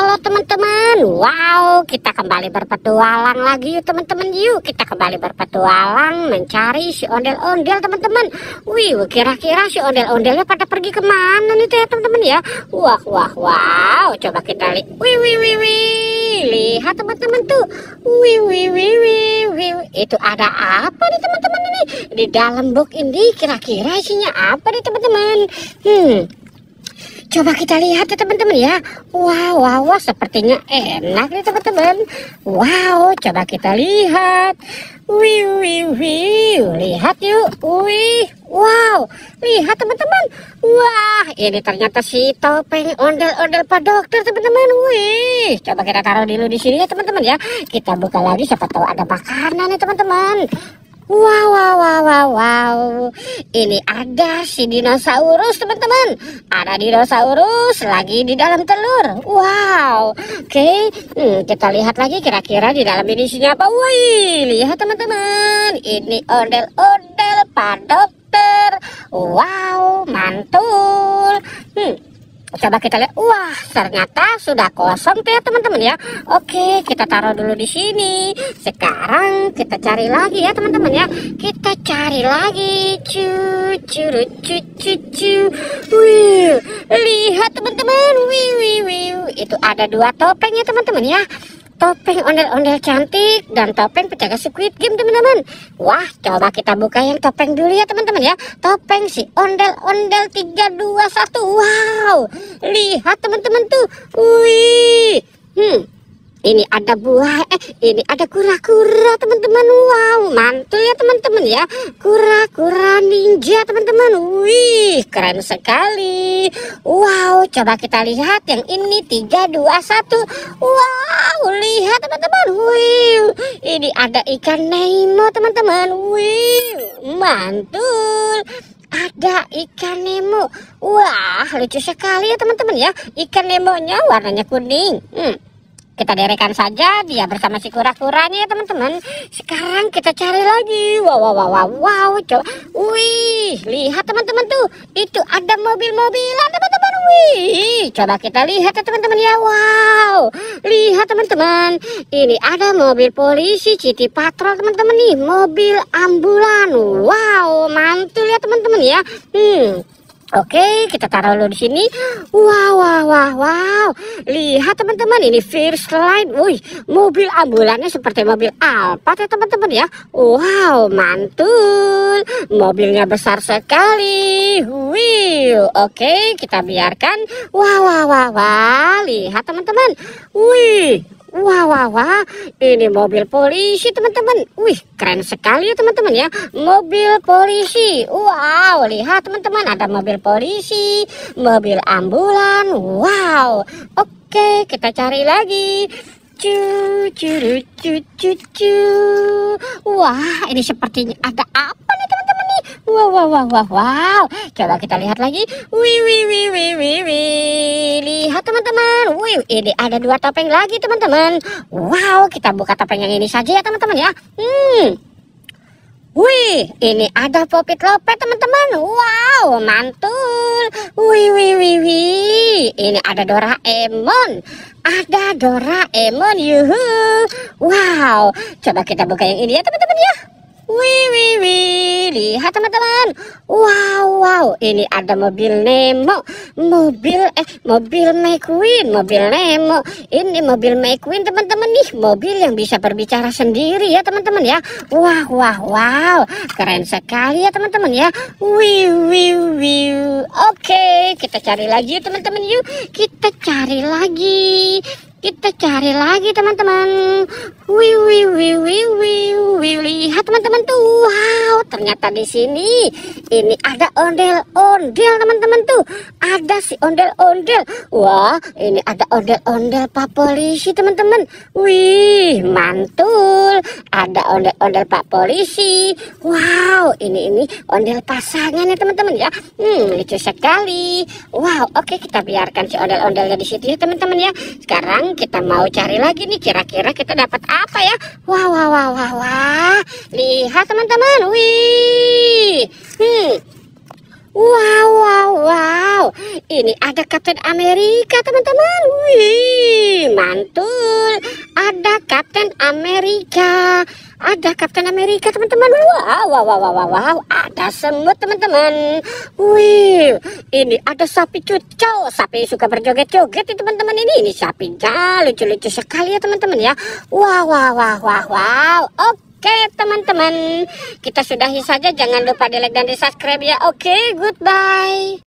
Halo teman-teman, wow, kita kembali berpetualang lagi yuk teman-teman. Yuk kita kembali berpetualang mencari si ondel-ondel teman-teman. Wih, kira-kira si ondel-ondelnya pada pergi kemana nih ya teman-teman ya. Wow, coba kita lihat. Wih, lihat teman-teman tuh. Wih, itu ada apa nih teman-teman ini? Di dalam box ini kira-kira isinya apa nih teman-teman? Coba kita lihat ya teman-teman ya. Wow, sepertinya enak nih teman-teman. Wow, coba kita lihat. Wih, lihat yuk. Wow, lihat teman-teman. Wah, ini ternyata si topeng ondel-ondel Pak Dokter teman-teman. Wih, coba kita taruh dulu di sini ya teman-teman ya. Kita buka lagi, siapa tahu ada makanan nih teman-teman. Wow. Ini ada si dinosaurus teman-teman. Ada dinosaurus lagi di dalam telur. Wow. Oke, kita lihat lagi kira-kira di dalam ini isinya apa. Wih, lihat teman-teman. Ini ondel-ondel Pak Dokter. Wow, mantul. Coba kita lihat. Wah, ternyata sudah kosong tuh ya teman-teman ya. Oke, kita taruh dulu di sini. Sekarang kita cari lagi ya teman-teman ya. Kita cari lagi. Wih, lihat teman-teman. Wih. Itu ada dua topeng ya teman-teman ya. Topeng ondel-ondel cantik dan topeng penjaga Squid Game teman-teman. Wah, coba kita buka yang topeng dulu ya teman-teman ya. Topeng si ondel-ondel 321. Wow, lihat teman-teman tuh. Wih, ini ada buah, ini ada kura-kura teman-teman. Wow, mantul ya teman-teman ya. Kura-kura ninja teman-teman. Wih, keren sekali. Wow, coba kita lihat yang ini 321. Wow, lihat teman-teman. Wih, ini ada ikan Nemo teman-teman. Wih, mantul. Ada ikan Nemo. Wah, lucu sekali ya teman-teman ya. Ikan Nemonya warnanya kuning. Kita derekan saja dia bersama si kura-kuranya ya teman-teman. Sekarang kita cari lagi. Wow, coba. Wih, lihat teman-teman tuh. Itu ada mobil-mobilan teman-teman. Wih, coba kita lihat ya teman-teman ya. Wow, lihat teman-teman. Ini ada mobil polisi City Patrol teman-teman nih. Mobil ambulan. Wow, mantul ya teman-teman ya. Oke, kita taruh dulu di sini. Wow. Lihat teman-teman, ini First Light. Wih, mobil ambulannya seperti mobil Alphard ya teman-teman ya. Wow, mantul. Mobilnya besar sekali. Wih, oke, kita biarkan. Wow. Lihat teman-teman. Wih. Wow, ini mobil polisi teman-teman. Wih, keren sekali ya teman-teman ya. Mobil polisi. Wow, lihat teman-teman, ada mobil polisi, mobil ambulan. Wow. Oke, kita cari lagi. Wah, ini sepertinya ada apa nih teman-teman nih? Wow. Coba kita lihat lagi. Wih. Lihat teman-teman. Wih, ini ada dua topeng lagi teman-teman. Wow, kita buka topeng yang ini saja ya teman-teman ya. Wih, ini ada Popit Lopet teman-teman. Wow, mantul. Wih. Ini ada Doraemon. Ada Doraemon, yuhu. Wow, coba kita buka yang ini ya teman-teman ya. Wih, lihat teman-teman. Wow, ini ada mobil Nemo. Mobil McQueen, mobil Nemo. Ini mobil McQueen teman-teman nih. Mobil yang bisa berbicara sendiri ya teman-teman ya. Wow, keren sekali ya teman-teman ya. Wih. Oke, kita cari lagi teman-teman yuk. Kita cari lagi teman-teman. Wih, lihat teman-teman tuh. Wow, ternyata di sini ini ada ondel-ondel teman-teman tuh. Ada si ondel-ondel. Wah, ini ada ondel-ondel Pak Polisi teman-teman. Wih, mantul. Ada ondel-ondel Pak Polisi. Wow, ini ondel pasangan ya teman-teman ya. Lucu sekali. Wow, oke, kita biarkan si ondel-ondelnya di situ ya teman-teman ya. Sekarang kita mau cari lagi nih, kira-kira kita dapat apa ya. Wah, lihat teman-teman. Wih, wow, ini ada Captain America teman-teman. Wih, mantul. Ada Kapten Amerika. Ada Kapten Amerika teman-teman. Wow. Ada semut teman-teman. Wih, ini ada sapi cucok. Sapi suka berjoget-joget nih teman-teman. Ini sapinya lucu-lucu sekali ya teman-teman ya. Wow. Oke teman-teman, kita sudahi saja. Jangan lupa di like dan di subscribe ya. Oke, goodbye.